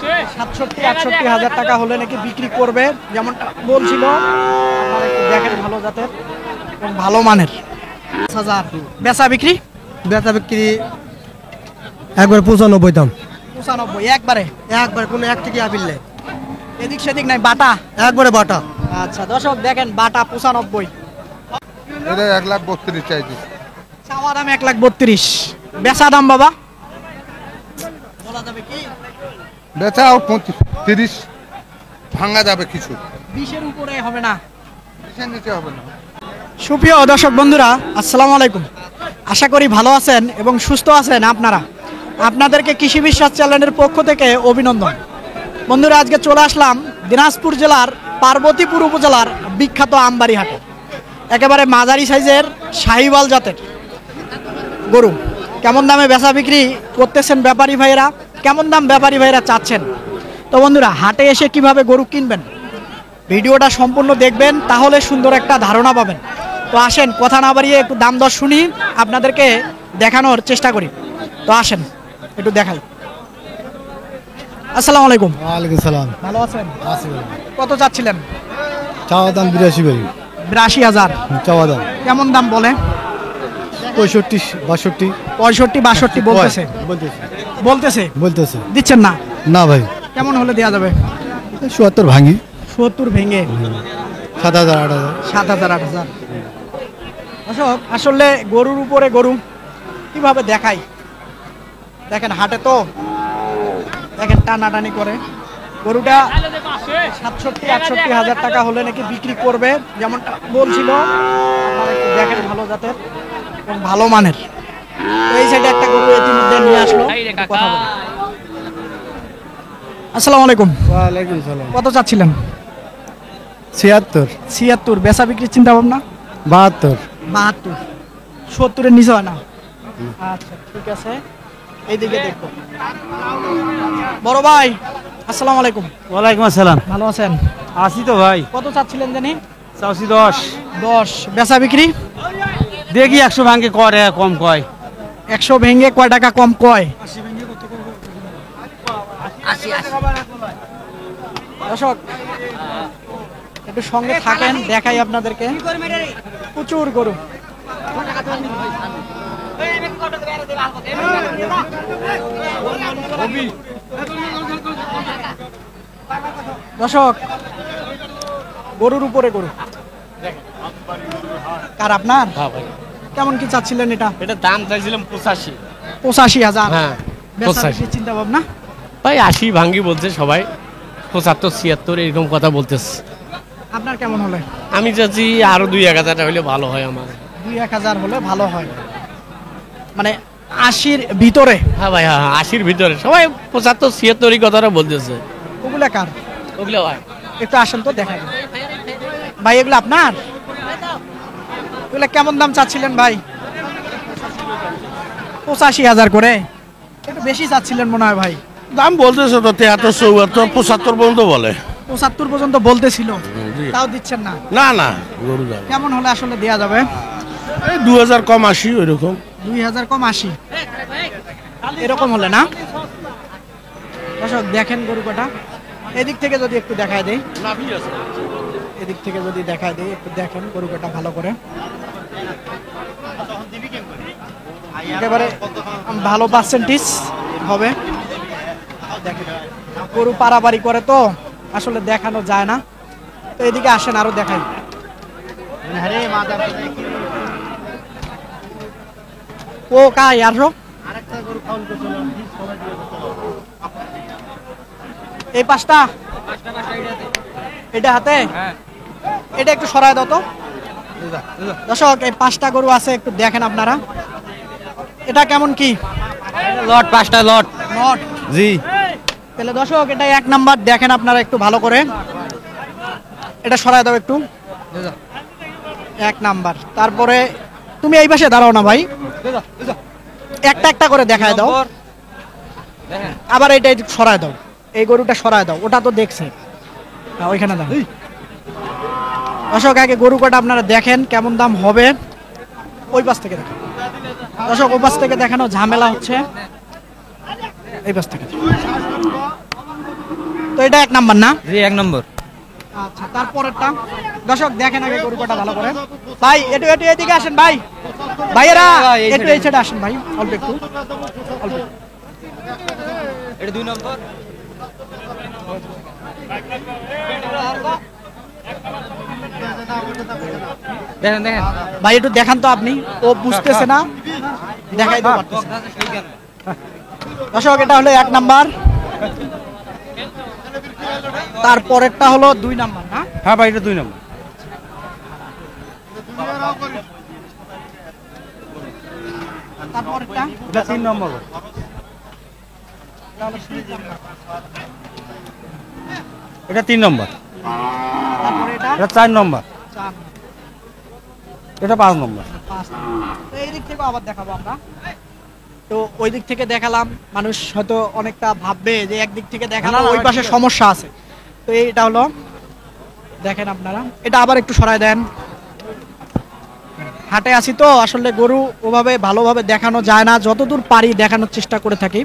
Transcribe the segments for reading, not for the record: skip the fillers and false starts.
৬৭-৬৮ টাকা হলে নাকি বিক্রি করবে, যেমনটা বলছিল। আপনারা একটু দেখেন, ভালো জাতের এবং ভালো মানের। ৫০০০ বেচা বিক্রি একবার ৯৫ দাম। ৯৫ একবারে কোনো এক থেকে আপিল নেই, এদিক সেদিক নাই, বাটা একবারে বাটা। আচ্ছা দর্শক দেখেন, বাটা ৯৫। এটা ১,৩২,০০০ চাইছি। চাওয়া দাম ১,৩২,০০০, বেচা দাম বাবা বলা যাবে কি? বেচা আর ৩০ ভাঙা যাবে, কিছু ২০-এর উপরে হবে না, ২০-এর নিচে হবে না। সুপ্রিয় দর্শক বন্ধুরা, আসসালামু আলাইকুম। আশা করি ভালো আছেন এবং সুস্থ আছেন আপনারা। আপনাদেরকে কৃষি বিশ্বাস চ্যানেলের পক্ষ থেকে অভিনন্দন। বন্ধুরা, আজকে চলে আসলাম দিনাজপুর জেলার পার্বতীপুর উপজেলার বিখ্যাত আমবাড়ি হাটে। একেবারে মাঝারি সাইজের শাহিওয়াল জাতের গরু কেমন দামে বেচা বিক্রি করতেছেন ব্যাপারী ভাইয়েরা, কেমন দাম ব্যাপারী ভাইয়েরা চাচ্ছেন। তো বন্ধুরা, হাটে এসে কিভাবে গরু কিনবেন, ভিডিওটা সম্পূর্ণ দেখবেন, তাহলে সুন্দর একটা ধারণা পাবেন। তো আসেন, কথা না বাড়িয়ে একটু দাম দর শুনি, আপনাদেরকে দেখানোর চেষ্টা করি। তো আসেন একটু দেখাই। আসসালামু আলাইকুম। ওয়ালাইকুম সালাম। ভালো আছেন? কত চাচ্ছিলেন? চাওয়া দাম ৮২ ভাই। ৮২,০০০ চাওয়া দাম। কেমন দাম বলে? ৬৫-৬২। ৬৫-৬২ বলতেছে। বলতেছে দিচ্ছেন না? না ভাই। কেমন হলে দেওয়া যাবে? ৭০ ভাঙি। ৭০ ভেঙে ৭,০০০-৮,০০০। ৭,০০০-৮,০০০। দর্শক, আসলে গরুর উপরে গরু কিভাবে দেখাই, দেখেন হাটে তো দেখেন টানাটানি করে। গরুটা ৬৭-৬৮ টাকা হলে নাকি বিক্রি করবে, যেমনটা বলছিল। আপনারা একটু দেখেন, ভালো জাতের এবং ভালো মানের। তো এই সাইডে একটা গরু ইতিমধ্যে নিয়ে আসলো, কথা বলি। আসসালামু আলাইকুম। ওয়ালাইকুম সালাম। কত চাচ্ছিলেন? ৭৬। ৭৬। বেচা বিক্রির চিন্তা ভাবনা? ৭২। ৭২। ৭০-এর নিচে হয় না? আচ্ছা ঠিক আছে, এইদিকে দেখো। বড় ভাই, আসসালামু আলাইকুম। ওয়ালাইকুম আসসালাম। ভালো আছেন? আসি তো ভাই। কত চাচ্ছিলেন জানি? চাওছি ১০। ১০। বেচা বিক্রি? দেখি ১০০ ভাঙে করে কম কয়। ১০০ ভেঙে কয় টাকা কম কয়? দর্শক একটু সঙ্গে থাকেন, দেখাই আপনাদেরকে। প্রচুর গরু। দর্শক, গরুর উপরে গরু। কার আপনার? কেমন কি চাচ্ছিলেন এটা? এটা দাম চাইছিলাম ৮৫। ৮৫,০০০। হ্যাঁ, বেচা বিক্রির চিন্তা ভাবনা? ভাই ৮০ ভাঙ্গি বলছে সবাই, ৭৫-৭৬ এরকম কথা বলতেছে। আপনার কেমন হলে? আমি চাচ্ছি আরো ২-১ হাজার হলে ভালো হয় আমার। ২-১ হলে ভালো হয়, মানে ৮০-র ভিতরে? হ্যাঁ ভাই, হ্যাঁ ৮০-র ভিতরে। সবাই ৭৫-৭৬ কথাটা বলতেছে। ওগুলা কার? ওগুলো ভাই একটু আসেন তো দেখাই। ভাই এগুলো আপনার? এগুলো কেমন দাম চাচ্ছিলেন ভাই? ৮৫,০০০ করে। একটু বেশি চাচ্ছিলেন মনে হয় ভাই। দাম বলতেছে তো ৭৩-৭৪, ৭৫ পর্যন্ত বলে। ৭৫ পর্যন্ত বলতেছিল, তাও দিচ্ছেন না? না না, গরু যাবে। কেমন হলে আসলে দেয়া যাবে? এই ২,০০০ কম ৮০, ওই রকম। ২,০০০ কম ৮০, এরকম হলে না? দর্শক দেখেন গরু কটা, এদিক থেকে যদি একটু দেখায় দেই, এদিক থেকে যদি দেখায় দেই, একটু দেখেন গরু কটা ভালো করে। একেবারে ভালো পার্সেন্টেজ হবে। দেখেন গরু পারাপারি করে তো আসলে দেখানো যায় না। তো এদিকে আসেন, আরো দেখাই। ও কাই আরো এই পাঁচটা, এটা হাতে, এটা একটু সরায় দাও তো। দর্শক, এই ৫টা গরু আছে, একটু দেখেন আপনারা। এটা কেমন কি লট? ৫টা লট। লট? জি। তাহলে দর্শক, এটা ১ নাম্বার, দেখেন আপনারা একটু ভালো করে। এটা সরায় দাও একটু, ১ নাম্বার। তারপরে তুমি এই পাশে দাঁড়াও না ভাই, একটা একটা করে দেখায় দাও। আবার এটা একটু সরায় দাও, এই গরুটা সরায় দাও, ওটা তো দেখছে। ওইখানে দাও। দর্শক, আগে গরু কটা আপনারা দেখেন কেমন দাম হবে। ওই পাশ থেকে দেখেন দর্শক, ওই পাশ থেকে দেখানো ঝামেলা হচ্ছে, এই পাশ থেকে। তো এটা 1 নাম্বার না? জি 1 নম্বর। আচ্ছা, তারপরেরটা দর্শক দেখেন আগে গরু কটা ভালো করে। ভাই একটু এদিকে আসেন ভাই, ভাইয়েরা একটু এই সাইডে আসেন ভাই, অল্প একটু অল্প একটু। এটা 2 নম্বর। দেখেন দেখেন ভাই একটু দেখান তো, আপনি ও বুঝতেছে না, দেখাই দিতে পারতেছে না। দর্শক এটা হলো 1 নাম্বার, তারপরেরটা হলো 2 নাম্বার না? হ্যাঁ ভাই এটা 2 নম্বর। তারপরেরটা এটা 3 নম্বর। এটা 3 নম্বর। তারপরে এটা এটা 4 নম্বর। 4, এটা 5 নম্বর। 5। তো এই দিক থেকে আবার দেখাবো আমরা। তো ওই দিক থেকে দেখালাম, মানুষ হয়তো অনেকটা ভাববে যে একদিক থেকে দেখালাম, না, না, ওই পাশে ঠিক আছে। সমস্যা আছে। তো এইটা হলো, দেখেন আপনারা, এটা আবার একটু সরায় দেন। হাটে আসি তো আসলে গরু ওভাবে ভালোভাবে দেখানো যায় না, যতদূর পারি দেখানোর চেষ্টা করে থাকি।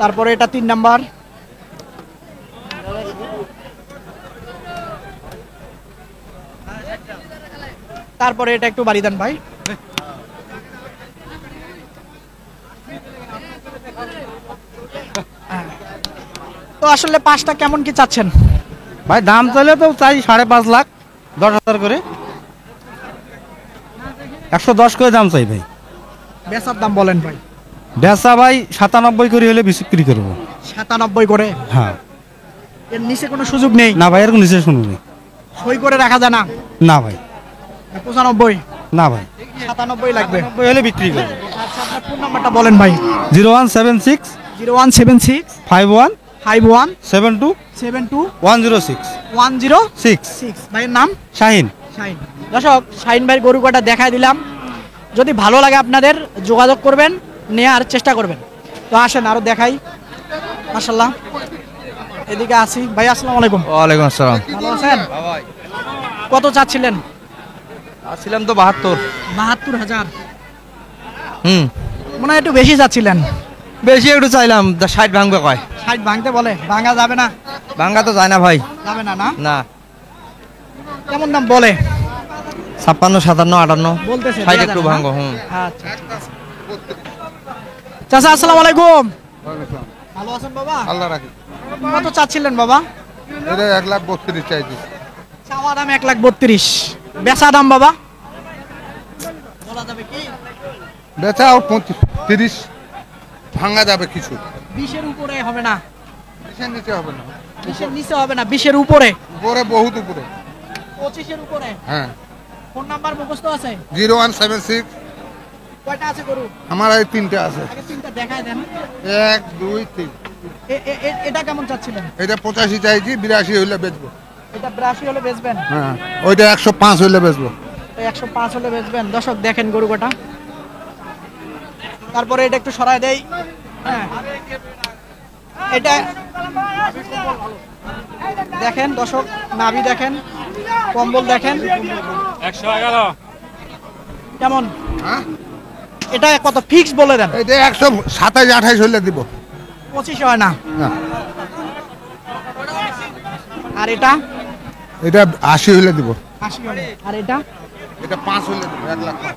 তারপরে এটা 3 নাম্বার, তারপরে এটা একটু বাড়ি দেন ভাই। হ্যাঁ। তো আসলে 5টা কেমন কি চাচ্ছেন? ভাই দাম চাইলে তো চাই 5.5 লাখ, 10,000 করে। 110 করে দাম চাই ভাই। বেচার দাম বলেন ভাই। বেচা ভাই 97 করে হলে বিক্রি করবো। 97 করে? হ্যাঁ। এর নিচে কোনো সুযোগ নেই? না ভাই এরকম নিচে শুনুনি। সই করে রাখা যায় না? না ভাই। 95? না ভাই 97 লাগবে। 97 হলে বিক্রি করবো। আচ্ছা, আপনার ফোন নাম্বারটা বলেন ভাই। 0176 0176 51 51 72 72 106 106। ভাইয়ের নাম? শাহিন। শাহিন। দর্শক, শাহিন ভাইয়ের গরু কটা দেখাই দিলাম। যদি ভালো লাগে আপনাদের যোগাযোগ করবেন, নেওয়ার চেষ্টা করবেন। তো আসেন আরো দেখাই। মাশাআল্লাহ, এদিকে আসি ভাই। আসসালামু আলাইকুম। ওয়ালাইকুম আসসালাম। ভালো আছেন? কত চাচ্ছিলেন? আসছিলাম তো 72। 72,000? হুম, মনে হয় একটু বেশি চাচ্ছিলেন। বেশি একটু চাইলাম, 60 ভাঙবে কয়। 60 ভাঙতে বলে? ভাঙা যাবে না? ভাঙা তো যায় না ভাই। যাবে না না? না, কেমন দাম বলে? 56, 57, 58। বলতেছে 60 একটু ভাঙবো। হুম, আচ্ছা, ঠিক আছে। চাচা আসসালামু আলাইকুম। ভালো আছেন বাবা? আল্লাহ রাখি। কত চাচ্ছিলেন বাবা? এটা 1,32,000 চাইছি। চাওয়া দাম 1,32,000, বেচা দাম বাবা বলা যাবে কি? বেচা আর 30 ভাঙা যাবে কিছু। 20-এর উপরে হবে না? 20-এর নিচে হবে না। 20-এর নিচে হবে না, 20-এর উপরে? উপরে, বহুত উপরে। 25-এর উপরে? হ্যাঁ। ফোন নাম্বার মুখস্থ আছে? 0176। কয়টা আছে গরু? আমার এই 3টা আছে। আগে 3টা দেখায় দেন। 1 2 3। এটা কেমন চাচ্ছিলেন? এটা 85 চাইছি, 82 হইলে বেচবো। এটা 82 হলে বেচবেন? হ্যাঁ, ওইটা 105 হইলে বেচবো। 105 হলে বেচবেন। দর্শক দেখেন গরু কটা। তারপরে এটা একটু সরায় দেই। হ্যাঁ, এটা দেখেন দর্শক, নাভি দেখেন, কম্বল দেখেন। 111। কেমন? হ্যাঁ, এটা কত ফিক্স বলে দেন? এটা 127 28 হইলে দিব। 25 হয় না? না, আর এটা? এটা 80 হইলে দিব। 80 হলে। আর এটা? এটা 5 হইলে দিব, 1,05,000।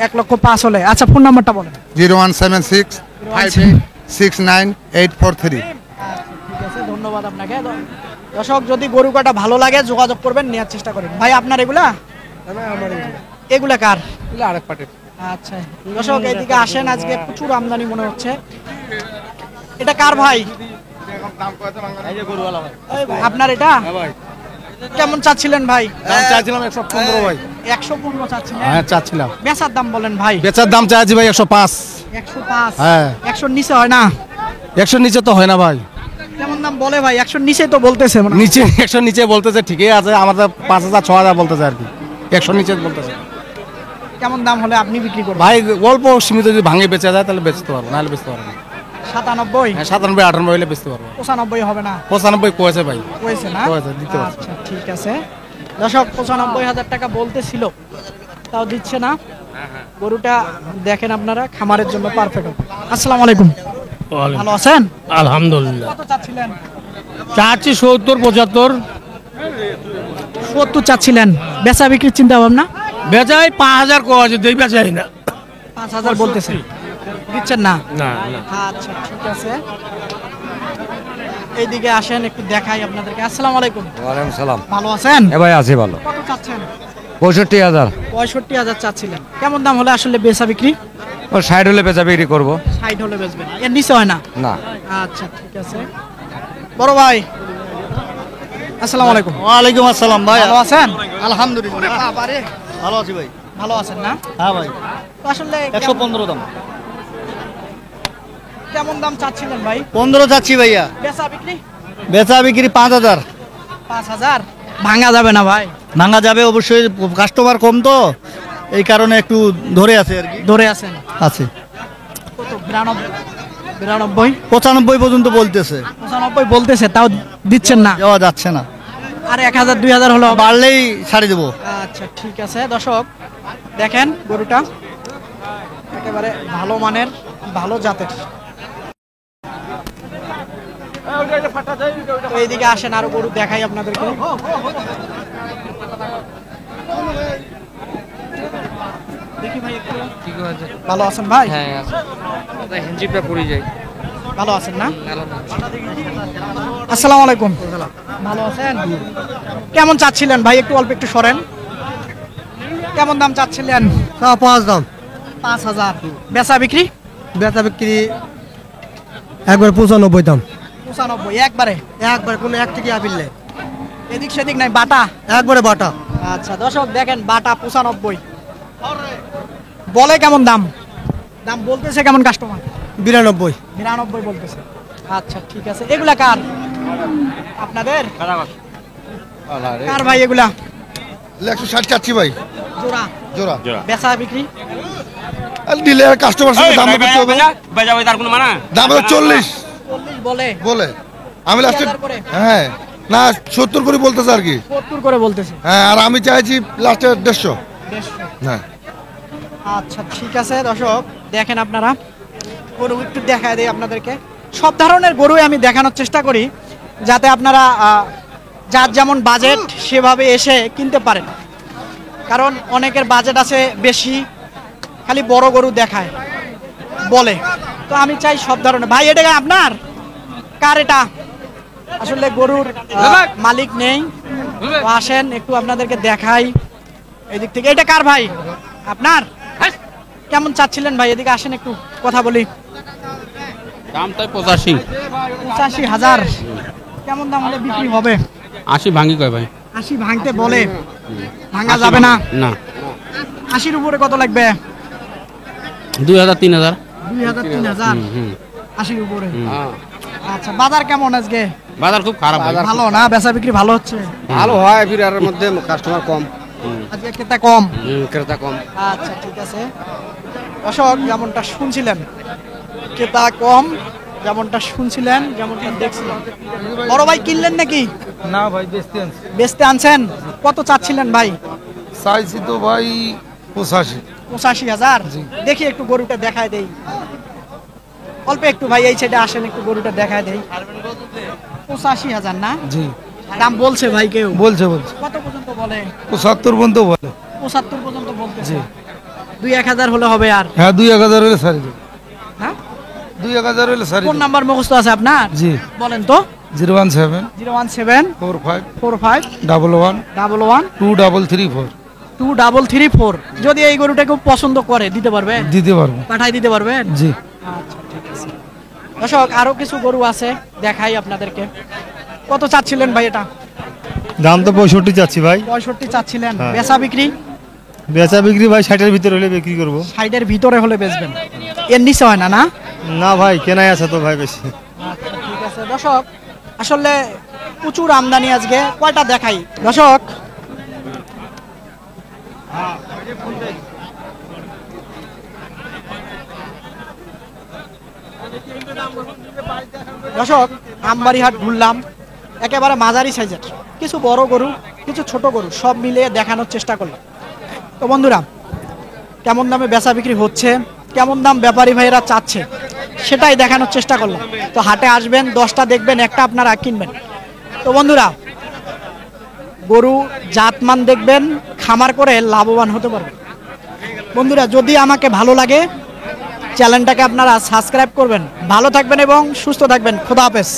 1,05,000 হলে। আচ্ছা, ফোন নাম্বারটা বলেন। 0176 58 69 843। ঠিক আছে, ধন্যবাদ আপনাকে। দর্শক, যদি গরু কাটা ভালো লাগে যোগাযোগ করবেন, নেওয়ার চেষ্টা করেন। ভাই আপনার এগুলা? এগুলা কার? আরেক পার্টি। আচ্ছা দর্শক, এইদিকে আসেন, আজকে প্রচুর আমদানি মনে হচ্ছে। এটা কার ভাই? আপনার এটা? কেমন চাচ্ছিলেন ভাই? দাম চাইছিলাম 115 ভাই। 115 চাচ্ছিলেন? হ্যাঁ চাচ্ছিলাম। বেচার দাম বলেন ভাই। বেচার দাম চাইছি ভাই 105। 105? হ্যাঁ। 100 নিচে হয় না? 100 নিচে তো হয় না ভাই। কেমন দাম বলে ভাই? 100 নিচে তো বলতেছে মনে হয়। নিচে 100 নিচে বলতেছে, ঠিকই আছে, আমাদের 5,000 6,000 বলতেছে আর কি। 100 নিচে বলতেছে কেমন দাম হলে আপনি বিক্রি করবেন? ভাই। অল্প সীমিত যদি ভাঙে বেচা যায় তাহলে বেচতে পারবো, নাহলে বেচতে পারবো না। 97? হ্যাঁ 97 98 হলে বেচতে পারবো। 95 হবে না? 95 কয়েছে ভাই। হয়েছে না? হয়েছে, দিতে পারছি। আচ্ছা, ঠিক আছে। দর্শক, 95,000 টাকা বলতেছিল, তাও দিচ্ছে না। গরুটা দেখেন আপনারা, খামারের জন্য পারফেক্ট। আসসালামু আলাইকুম। ভালো আছেন? আলহামদুলিল্লাহ। কত চাচ্ছিলেন? চাচ্ছি 70-75। 70 চাচ্ছিলেন, বেচা বিক্রির চিন্তা ভাবনা? বেচাই 5000 কো আছে, দেই বেচাই না। 5000 বলতেছে, দিচ্ছেন না? না না। আচ্ছা ঠিক আছে, এইদিকে আসেন একটু দেখাই আপনাদেরকে। আসসালামু আলাইকুম। ওয়ালাইকুম সালাম। ভালো আছেন? এ ভাই আছি ভালো। কত চাচ্ছেন? 65,000। 65,000 চাচ্ছিলেন। কেমন দাম হলে আসলে বেচা বিক্রি? ও 60 হলে বেচা বিক্রি করবো। 60 হলে বেচবেন, এর নিচে হয় না? না। আচ্ছা ঠিক আছে। বড় ভাই আসসালামু আলাইকুম। ওয়ালাইকুম আসসালাম ভাই। ভালো আছেন? আলহামদুলিল্লাহ বাবারে, ভালো আছি ভাই। ভালো আছেন না? হ্যাঁ ভাই, তো আসলে 115 দাম। কেমন দাম চাচ্ছিলেন ভাই? 15 যাচ্ছি ভাইয়া। বেচা বিক্রি? বেচা বিক্রি 5000। 5000 ভাঙা যাবে না ভাই? ভাঙা যাবে অবশ্যই, কাস্টমার কম তো এই কারণে একটু ধরে আছে আর কি। ধরে আছেন? আছে কত? 92? 92? 95 পর্যন্ত বলতেছে, 95 বলতেছে, তাও দিচ্ছেন না? দেওয়া যাচ্ছে না। আর 1000 2000 হলো হবে? বাড়লেই ছাড়ি দেবো। আচ্ছা ঠিক আছে। দর্শক দেখেন গরুটা একেবারে ভালো মানের, ভালো জাতের। তো এইদিকে আসেন, আরো গরু দেখাই আপনাদেরকে। দেখি ভাই একটু। ভালো আছেন ভাই? হ্যাঁ হিঞ্জিটা পড়ে যায়। ভালো আছেন না? আসসালামু আলাইকুম। ভালো আছেন? কেমন চাচ্ছিলেন ভাই? একটু অল্প একটু সরেন। কেমন দাম চাচ্ছিলেন? 5 দাম। 5000। বেচা বিক্রি? বেচা বিক্রি একবার 95 দাম। 95 একবারে? একবার কোনো এক থেকে আপিল নেই, এদিক সেদিক নাই, বাটা? একবারে বাটা। আচ্ছা দর্শক দেখেন, বাটা 95। বলে কেমন দাম? দাম বলতেছে কেমন কাস্টমার? 92। 92 বলতেছে। আচ্ছা ঠিক আছে। এগুলা কার? আপনাদের? কার ভাই এগুলা? 160 চাচ্ছি ভাই, জোড়া? জোড়া। বেচা বিক্রি? আর দিলে কাস্টমার সঙ্গে দাম করতে হবে। দাম হলো 40 40 বলে? বলে। আমি লাস্টে 2000 করে? হ্যাঁ না 70 করে বলতেছে আর কি। 70 করে বলতেছে। হ্যাঁ আর আমি চাইছি লাস্টে 150। 150? হ্যাঁ আচ্ছা ঠিক আছে। দর্শক দেখেন আপনারা, গরু একটু দেখায় দেয় আপনাদেরকে। সব ধরনের গরুই আমি দেখানোর চেষ্টা করি, যাতে আপনারা যার যেমন বাজেট সেভাবে এসে কিনতে পারেন। কারণ অনেকের বাজেট আছে বেশি, খালি বড় গরু দেখায় বলে। তো আমি চাই সব ধরনের। ভাই এটা আপনার? কার এটা? আসলে গরুর মালিক নেই, তো আসেন একটু আপনাদেরকে দেখাই এদিক থেকে। এটা কার ভাই? আপনার? কেমন চাচ্ছিলেন ভাই? এদিকে আসেন একটু কথা বলি। দাম তাই 85। 85,000। কেমন দাম হলে বিক্রি হবে? 80 ভাঙ্গি কয় ভাই? 80 ভাঙতে বলে, ভাঙা যাবে না? না। 80-র উপরে কত লাগবে? 2000-3000। 2000-3000? 80-র উপরে? আচ্ছা বাজার কেমন আজকে? বাজার খুব খারাপ ভাই। ভালো না? বেচা বিক্রি ভালো হচ্ছে? ভালো হয়, এর মধ্যে কাস্টমার কম, আজকে ক্রেতা কম? ক্রেতা কম। আচ্ছা ঠিক আছে। দর্শক যেমনটা শুনছিলেন, ক্রেতা কম, যেমনটা শুনছিলেন, যেমনটা দেখছিলেন। বড় ভাই কিনলেন নাকি? না ভাই, বেচতে আনছি। বেচতে আনছেন? কত চাচ্ছিলেন ভাই? চাইছি তো ভাই 85। 85,000? দেখি একটু গরুটা দেখায় দেই অল্প একটু। ভাই এই সাইডে আসেন, একটু গরুটা দেখায় দেই। 85,000 না? জি দাম বলছে ভাই কেউ? বলছে কত পর্যন্ত বলে? 75 পর্যন্ত বলে। 75 পর্যন্ত বলতেছে। 2-1000 হলে হবে আর? হ্যাঁ 2-1000 হলে ছাড়ি দেবো। হ্যাঁ 2-1000 হলে ছাড়ি কোন নাম্বার মুখস্থ আছে আপনার? জি বলেন তো। 017 017 45 45 11 11 2334 2334। যদি এই গরুটা কেউ পছন্দ করে দিতে পারবে? দিতে পারবো। পাঠাই দিতে পারবেন? জি। আচ্ছা ঠিক আছে। দর্শক আরো কিছু গরু আছে, দেখাই আপনাদেরকে। কত চাচ্ছিলেন ভাই এটা? দাম তো 65 চাচ্ছি ভাই। 65 চাচ্ছিলেন। বেচা বিক্রি? বেচা বিক্রি ভাই 60-এর ভিতরে হলে বিক্রি করবো। 60-এর ভিতরে হলে বেচবেন, এর নিচে হয় না? না না ভাই, কেনাই আছে তো ভাই বেশি। আচ্ছা ঠিক আছে। দর্শক আসলে প্রচুর আমদানি আজকে। কয়টা দেখাই দর্শক। দর্শক আমবাড়ি হাট ঘুরলাম, একেবারে মাঝারি সাইজের কিছু বড় গরু, কিছু ছোট গরু সব মিলিয়ে দেখানোর চেষ্টা করলাম। তো বন্ধুরা কেমন দামে বেচা বিক্রি হচ্ছে, কেমন দাম ব্যাপারী ভাইয়েরা চাচ্ছে, সেটাই দেখানোর চেষ্টা করলাম। তো হাটে আসবেন, 10টা দেখবেন, একটা আপনারা কিনবেন। তো বন্ধুরা, গরু জাতমান দেখবেন, খামার করে লাভবান হতে পারবেন। বন্ধুরা, যদি আমাকে ভালো লাগে চ্যানেলটাকে আপনারা সাবস্ক্রাইব করবেন। ভালো থাকবেন এবং সুস্থ থাকবেন। খোদা হাফেজ।